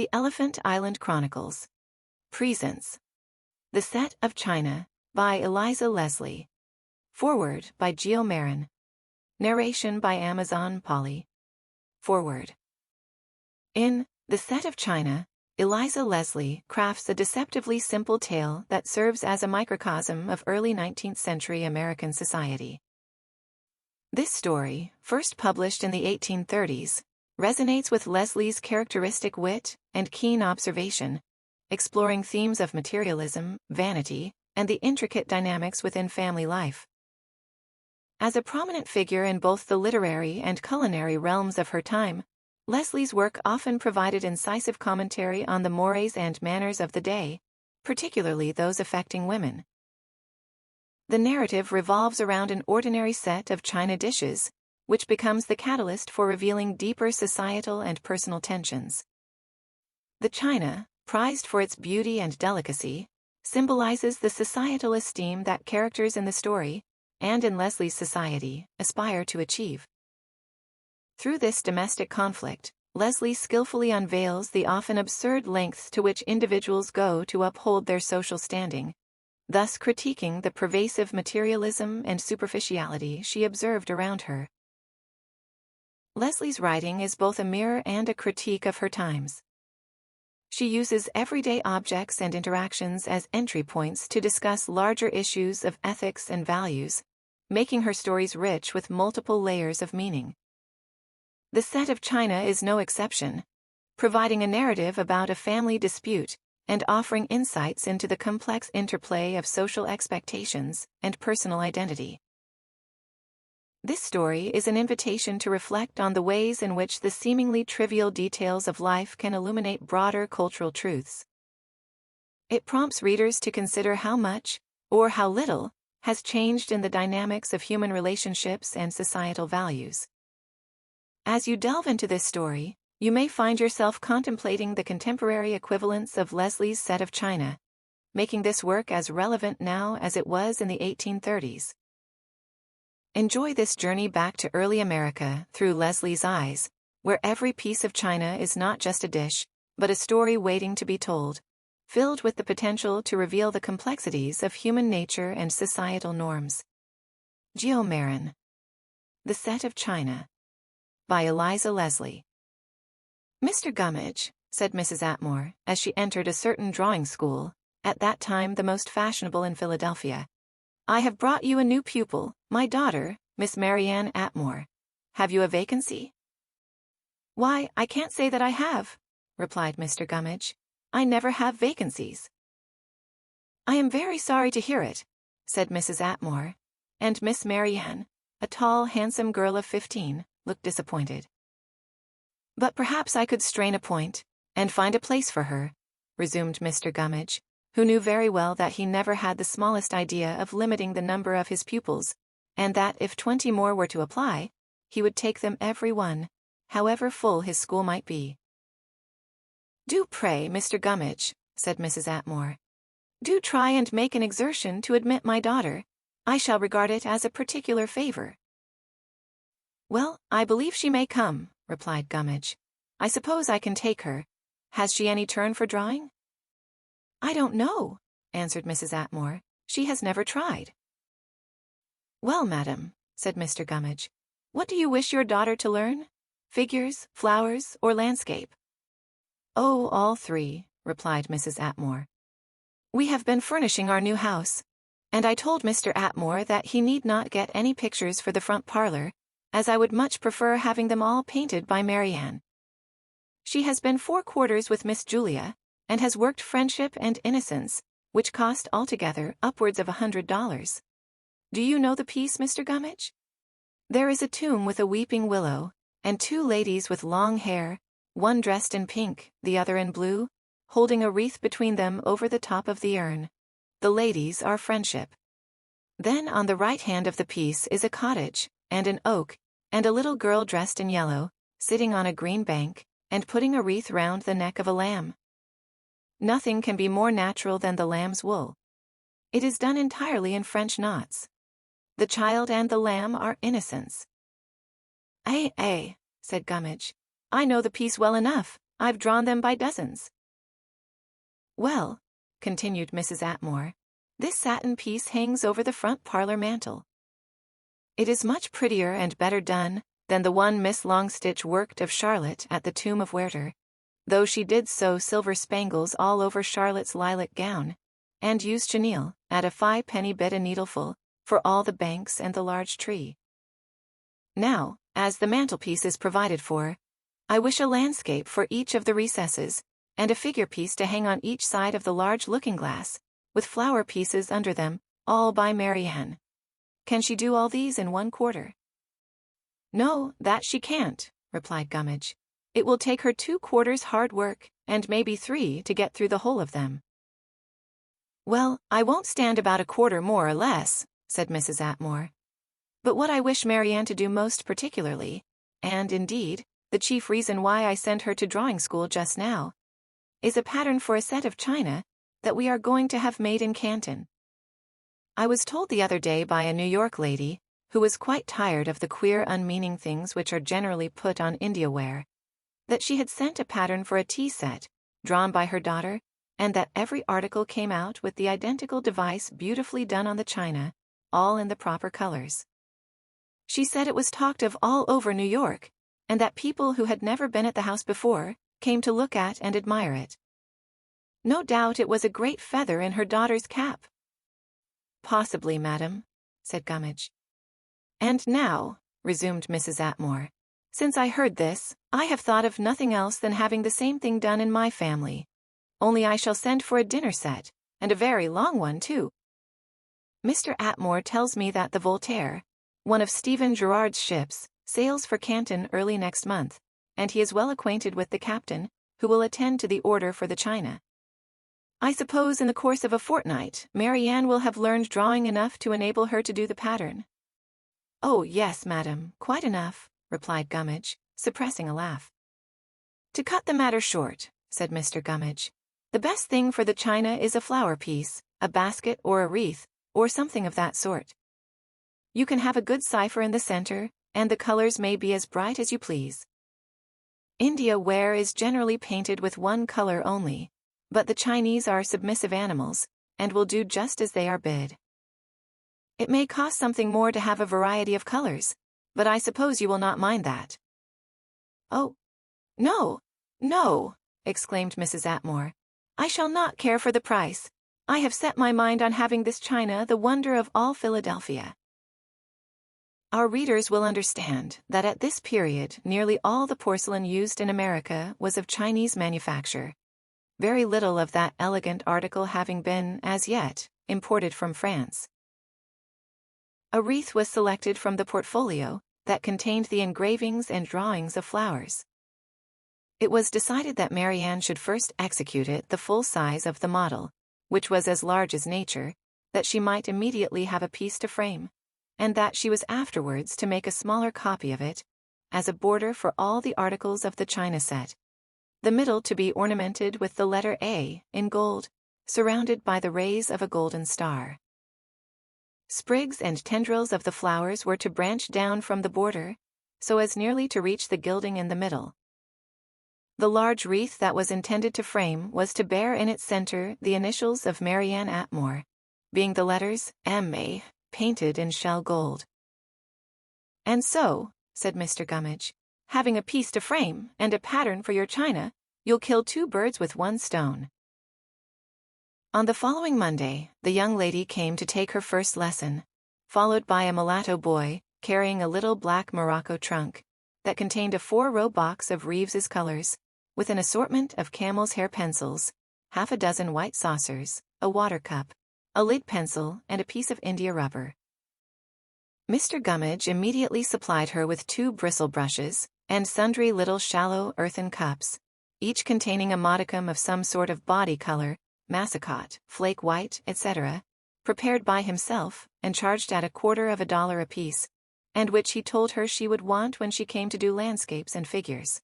The Elephant Island Chronicles. Presents. The Set of China, by Eliza Leslie. Foreword by Geo Marin. Narration by Amazon Polly. Foreword. In The Set of China, Eliza Leslie crafts a deceptively simple tale that serves as a microcosm of early 19th century American society. This story, first published in the 1830s, resonates with Leslie's characteristic wit and keen observation, exploring themes of materialism, vanity, and the intricate dynamics within family life. As a prominent figure in both the literary and culinary realms of her time, Leslie's work often provided incisive commentary on the mores and manners of the day, particularly those affecting women. The narrative revolves around an ordinary set of China dishes, which becomes the catalyst for revealing deeper societal and personal tensions. The china, prized for its beauty and delicacy, symbolizes the societal esteem that characters in the story, and in Leslie's society, aspire to achieve. Through this domestic conflict, Leslie skillfully unveils the often absurd lengths to which individuals go to uphold their social standing, thus critiquing the pervasive materialism and superficiality she observed around her. Leslie's writing is both a mirror and a critique of her times. She uses everyday objects and interactions as entry points to discuss larger issues of ethics and values, making her stories rich with multiple layers of meaning. The Set of China is no exception, providing a narrative about a family dispute and offering insights into the complex interplay of social expectations and personal identity. This story is an invitation to reflect on the ways in which the seemingly trivial details of life can illuminate broader cultural truths. It prompts readers to consider how much, or how little, has changed in the dynamics of human relationships and societal values. As you delve into this story, you may find yourself contemplating the contemporary equivalents of Leslie's Set of China, making this work as relevant now as it was in the 1830s. Enjoy this journey back to early America through Leslie's eyes, where every piece of china is not just a dish, but a story waiting to be told, filled with the potential to reveal the complexities of human nature and societal norms. Geo Marin. The Set of China. By Eliza Leslie. "Mr. Gummidge," said Mrs. Atmore, as she entered a certain drawing school, at that time the most fashionable in Philadelphia, "I have brought you a new pupil, my daughter, Miss Marianne Atmore. Have you a vacancy?" "Why, I can't say that I have," replied Mr. Gummidge. "I never have vacancies." "I am very sorry to hear it," said Mrs. Atmore, and Miss Marianne, a tall, handsome girl of 15, looked disappointed. "But perhaps I could strain a point, and find a place for her," resumed Mr. Gummidge, who knew very well that he never had the smallest idea of limiting the number of his pupils, and that if 20 more were to apply, he would take them every one, however full his school might be. "Do pray, Mr. Gummidge," said Mrs. Atmore. "Do try and make an exertion to admit my daughter. I shall regard it as a particular favor." "Well, I believe she may come," replied Gummidge. "I suppose I can take her. Has she any turn for drawing?" "I don't know," answered Mrs. Atmore. "She has never tried." "Well, madam," said Mr. Gummidge, "what do you wish your daughter to learn? Figures, flowers, or landscape?" "Oh, all three," replied Mrs. Atmore. "We have been furnishing our new house, and I told Mr. Atmore that he need not get any pictures for the front parlor, as I would much prefer having them all painted by Marianne. She has been 4 quarters with Miss Julia, and has worked Friendship and Innocence, which cost altogether upwards of $100. Do you know the piece, Mr. Gummidge? There is a tomb with a weeping willow, and 2 ladies with long hair, one dressed in pink, the other in blue, holding a wreath between them over the top of the urn. The ladies are Friendship. Then on the right hand of the piece is a cottage, and an oak, and a little girl dressed in yellow, sitting on a green bank, and putting a wreath round the neck of a lamb. Nothing can be more natural than the lamb's wool. It is done entirely in French knots. The child and the lamb are Innocence." "Ay, ay," said Gummidge. "I know the piece well enough. I've drawn them by dozens. Well, continued Mrs. Atmore, this satin piece hangs over the front parlor mantel. It is much prettier and better done than the one Miss Longstitch worked of Charlotte at the Tomb of Werter, though she did sew silver spangles all over Charlotte's lilac gown, and used chenille, at a 5-penny bit a needleful, for all the banks and the large tree. Now, as the mantelpiece is provided for, I wish a landscape for each of the recesses, and a figure piece to hang on each side of the large looking-glass, with flower pieces under them, all by Marianne. Can she do all these in 1/4? No, that she can't, replied Gummidge. It will take her 2/4 hard work, and maybe 3 to get through the whole of them. Well, I won't stand about 1/4 more or less, said Mrs. Atmore. But what I wish Marianne to do most particularly, and indeed, the chief reason why I sent her to drawing school just now, is a pattern for a set of china that we are going to have made in Canton. I was told the other day by a New York lady, who was quite tired of the queer unmeaning things which are generally put on India ware, that she had sent a pattern for a tea set, drawn by her daughter, and that every article came out with the identical device beautifully done on the china, all in the proper colors. She said it was talked of all over New York, and that people who had never been at the house before came to look at and admire it. No doubt it was a great feather in her daughter's cap. Possibly, madam, said Gummidge. And now, resumed Mrs. Atmore, since I heard this, I have thought of nothing else than having the same thing done in my family. Only I shall send for a dinner set, and a very long one, too. Mr. Atmore tells me that the Voltaire, one of Stephen Girard's ships, sails for Canton early next month, and he is well acquainted with the captain, who will attend to the order for the china. I suppose in the course of a fortnight, Marianne will have learned drawing enough to enable her to do the pattern. Oh, yes, madam, quite enough, replied Gummidge, suppressing a laugh. To cut the matter short, said Mr. Gummidge, the best thing for the china is a flower piece, a basket or a wreath, or something of that sort. You can have a good cipher in the center, and the colors may be as bright as you please. India ware is generally painted with one color only, but the Chinese are submissive animals, and will do just as they are bid. It may cost something more to have a variety of colors, but I suppose you will not mind that. Oh, no, no, exclaimed Mrs. Atmore. I shall not care for the price. I have set my mind on having this china the wonder of all Philadelphia. Our readers will understand that at this period nearly all the porcelain used in America was of Chinese manufacture, very little of that elegant article having been, as yet, imported from France. A wreath was selected from the portfolio that contained the engravings and drawings of flowers. It was decided that Marianne should first execute it the full size of the model, which was as large as nature, that she might immediately have a piece to frame, and that she was afterwards to make a smaller copy of it, as a border for all the articles of the china set, the middle to be ornamented with the letter A in gold, surrounded by the rays of a golden star. Sprigs and tendrils of the flowers were to branch down from the border, so as nearly to reach the gilding in the middle. The large wreath that was intended to frame was to bear in its center the initials of Marianne Atmore, being the letters M.A., painted in shell gold. And so, said Mr. Gummidge, having a piece to frame and a pattern for your china, you'll kill 2 birds with 1 stone. On the following Monday, the young lady came to take her first lesson, followed by a mulatto boy carrying a little black morocco trunk that contained a 4-row box of Reeves's colors, with an assortment of camel's hair pencils, half a dozen white saucers, a water cup, a lid pencil, and a piece of India rubber. Mr. Gummidge immediately supplied her with 2 bristle brushes and sundry little shallow earthen cups, each containing a modicum of some sort of body color, massicot, flake white, etc., prepared by himself and charged at $0.25 apiece, and which he told her she would want when she came to do landscapes and figures.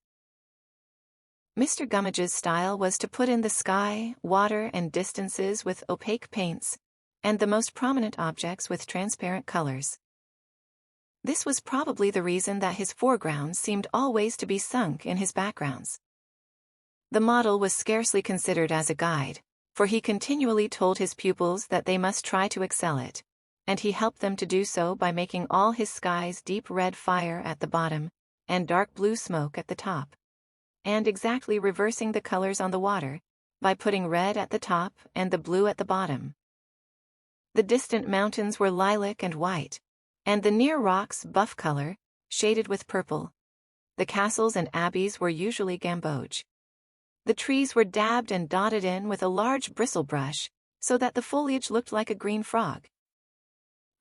Mr. Gummidge's style was to put in the sky, water, and distances with opaque paints, and the most prominent objects with transparent colors. This was probably the reason that his foregrounds seemed always to be sunk in his backgrounds. The model was scarcely considered as a guide, for he continually told his pupils that they must try to excel it, and he helped them to do so by making all his skies deep red fire at the bottom, and dark blue smoke at the top, and exactly reversing the colors on the water, by putting red at the top and the blue at the bottom. The distant mountains were lilac and white, and the near rocks buff color, shaded with purple. The castles and abbeys were usually gamboge. The trees were dabbed and dotted in with a large bristle brush, so that the foliage looked like a green frog.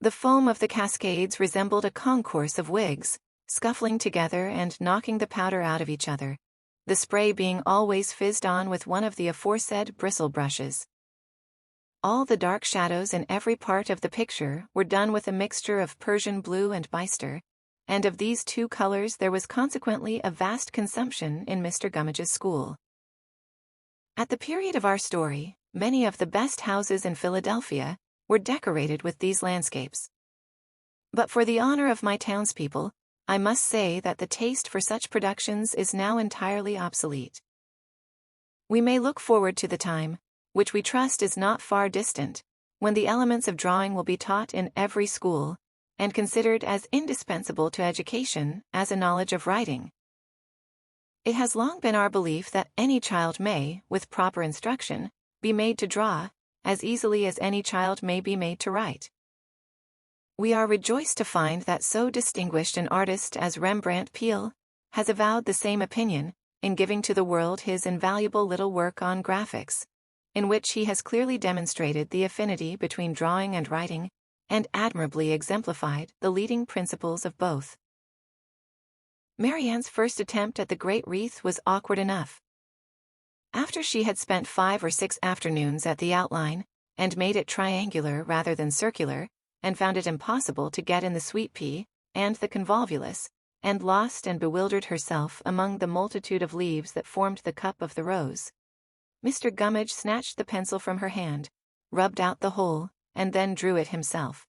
The foam of the cascades resembled a concourse of wigs, scuffling together and knocking the powder out of each other, the spray being always fizzed on with one of the aforesaid bristle brushes. All the dark shadows in every part of the picture were done with a mixture of Persian blue and bistre, and of these two colors there was consequently a vast consumption in Mr. Gummidge's school. At the period of our story, many of the best houses in Philadelphia were decorated with these landscapes. But for the honor of my townspeople, I must say that the taste for such productions is now entirely obsolete. We may look forward to the time, which we trust is not far distant, when the elements of drawing will be taught in every school, and considered as indispensable to education as a knowledge of writing. It has long been our belief that any child may, with proper instruction, be made to draw, as easily as any child may be made to write. We are rejoiced to find that so distinguished an artist as Rembrandt Peale has avowed the same opinion, in giving to the world his invaluable little work on graphics, in which he has clearly demonstrated the affinity between drawing and writing, and admirably exemplified the leading principles of both. Marianne's first attempt at the great wreath was awkward enough. After she had spent 5 or 6 afternoons at the outline, and made it triangular rather than circular, and found it impossible to get in the sweet pea, and the convolvulus, and lost and bewildered herself among the multitude of leaves that formed the cup of the rose, Mr. Gummidge snatched the pencil from her hand, rubbed out the hole, and then drew it himself.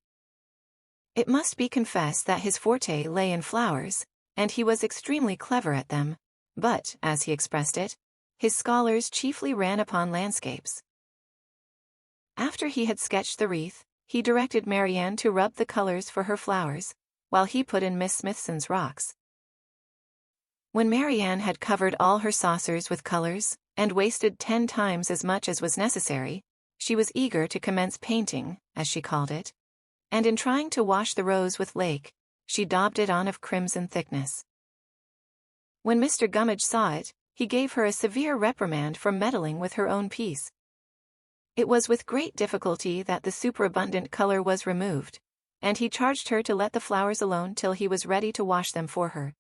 It must be confessed that his forte lay in flowers, and he was extremely clever at them, but, as he expressed it, his scholars chiefly ran upon landscapes. After he had sketched the wreath, he directed Marianne to rub the colors for her flowers, while he put in Miss Smithson's rocks. When Marianne had covered all her saucers with colors, and wasted 10 times as much as was necessary, she was eager to commence painting, as she called it, and in trying to wash the rose with lake, she daubed it on of crimson thickness. When Mr. Gummidge saw it, he gave her a severe reprimand for meddling with her own piece. It was with great difficulty that the superabundant color was removed, and he charged her to let the flowers alone till he was ready to wash them for her.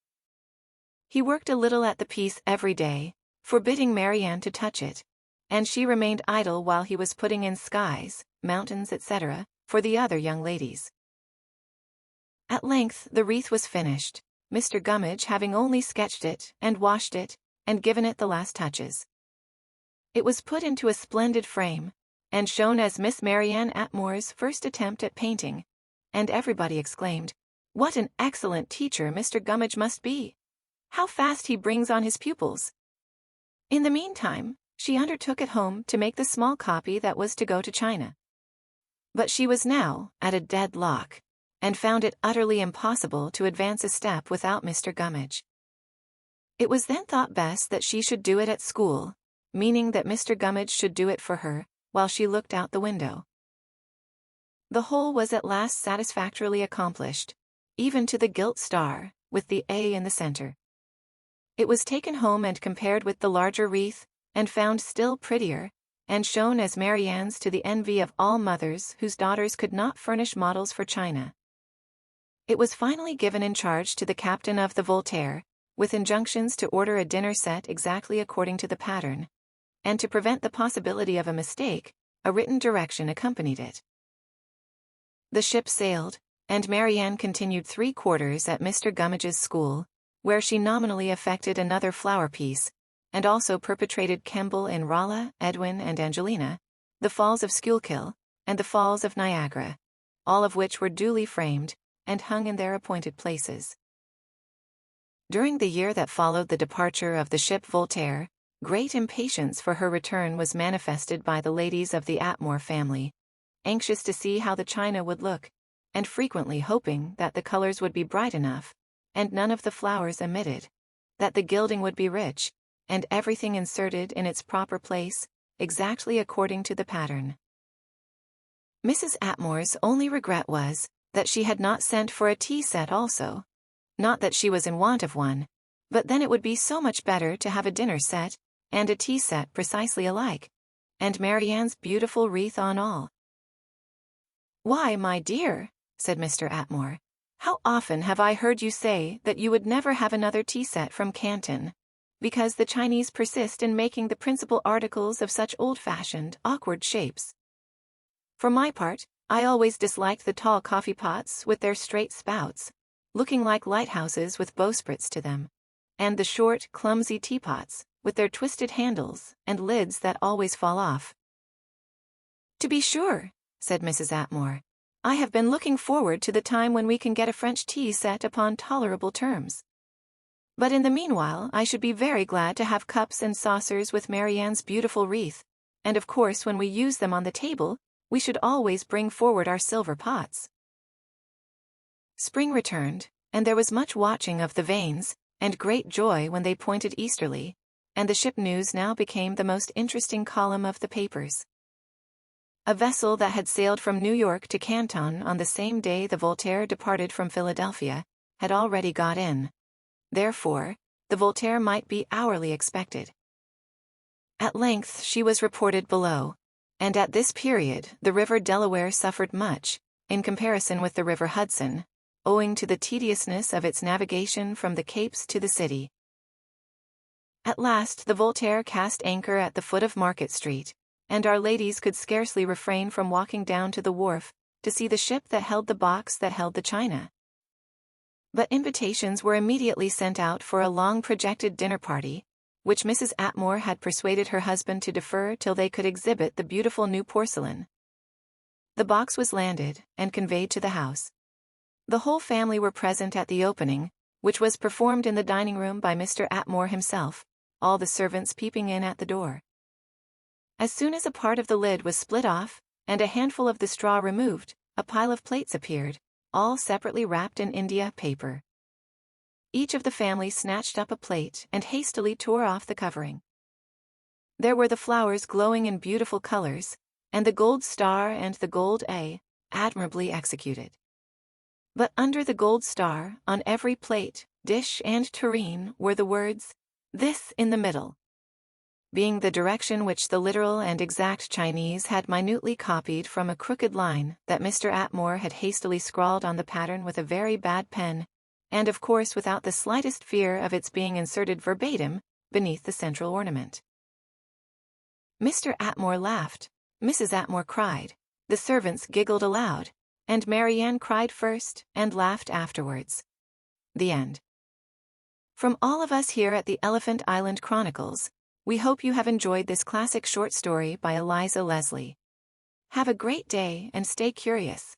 He worked a little at the piece every day, forbidding Marianne to touch it, and she remained idle while he was putting in skies, mountains, etc., for the other young ladies. At length the wreath was finished, Mr. Gummidge having only sketched it, and washed it, and given it the last touches. It was put into a splendid frame, and shown as Miss Marianne Atmore's first attempt at painting, and everybody exclaimed, "What an excellent teacher Mr. Gummidge must be! How fast he brings on his pupils!" In the meantime, she undertook at home to make the small copy that was to go to China. But she was now at a deadlock, and found it utterly impossible to advance a step without Mr. Gummidge. It was then thought best that she should do it at school, meaning that Mr. Gummidge should do it for her, while she looked out the window. The whole was at last satisfactorily accomplished, even to the gilt star, with the A in the center. It was taken home and compared with the larger wreath, and found still prettier, and shown as Marianne's to the envy of all mothers whose daughters could not furnish models for China. It was finally given in charge to the captain of the Voltaire, with injunctions to order a dinner set exactly according to the pattern, and to prevent the possibility of a mistake, a written direction accompanied it. The ship sailed, and Marianne continued 3 quarters at Mr. Gummidge's school, where she nominally effected another flower piece, and also perpetrated Kemble in Rolla, Edwin and Angelina, the Falls of Schuylkill, and the Falls of Niagara, all of which were duly framed, and hung in their appointed places. During the year that followed the departure of the ship Voltaire, Great impatience for her return was manifested by the ladies of the Atmore family, anxious to see how the china would look, and frequently hoping that the colors would be bright enough, and none of the flowers omitted, that the gilding would be rich, and everything inserted in its proper place, exactly according to the pattern. Mrs. Atmore's only regret was that she had not sent for a tea set also. Not that she was in want of one, but then it would be so much better to have a dinner set and a tea set precisely alike, and Marianne's beautiful wreath on all. "Why, my dear," said Mr. Atmore, "how often have I heard you say that you would never have another tea set from Canton, because the Chinese persist in making the principal articles of such old-fashioned, awkward shapes. For my part, I always disliked the tall coffee pots with their straight spouts, looking like lighthouses with bowsprits to them, and the short, clumsy teapots, with their twisted handles and lids that always fall off." "To be sure," said Mrs. Atmore, "I have been looking forward to the time when we can get a French tea set upon tolerable terms. But in the meanwhile I should be very glad to have cups and saucers with Marianne's beautiful wreath, and of course when we use them on the table, we should always bring forward our silver pots." Spring returned, and there was much watching of the vanes, and great joy when they pointed easterly, and the ship news now became the most interesting column of the papers. A vessel that had sailed from New York to Canton on the same day the Voltaire departed from Philadelphia had already got in. Therefore, the Voltaire might be hourly expected. At length she was reported below, and at this period the river Delaware suffered much, in comparison with the river Hudson, owing to the tediousness of its navigation from the Capes to the city. At last the Voltaire cast anchor at the foot of Market Street, and our ladies could scarcely refrain from walking down to the wharf to see the ship that held the box that held the china. But invitations were immediately sent out for a long-projected dinner party, which Mrs. Atmore had persuaded her husband to defer till they could exhibit the beautiful new porcelain. The box was landed and conveyed to the house. The whole family were present at the opening, which was performed in the dining room by Mr. Atmore himself, all the servants peeping in at the door. As soon as a part of the lid was split off, and a handful of the straw removed, a pile of plates appeared, all separately wrapped in India paper. Each of the family snatched up a plate and hastily tore off the covering. There were the flowers glowing in beautiful colors, and the gold star and the gold A, admirably executed. But under the gold star, on every plate, dish and tureen, were the words, "This in the middle," being the direction which the literal and exact Chinese had minutely copied from a crooked line that Mr. Atmore had hastily scrawled on the pattern with a very bad pen, and of course without the slightest fear of its being inserted verbatim beneath the central ornament. Mr. Atmore laughed, Mrs. Atmore cried, the servants giggled aloud, and Marianne cried first and laughed afterwards. The end. From all of us here at the Elephant Island Chronicles, we hope you have enjoyed this classic short story by Eliza Leslie. Have a great day and stay curious.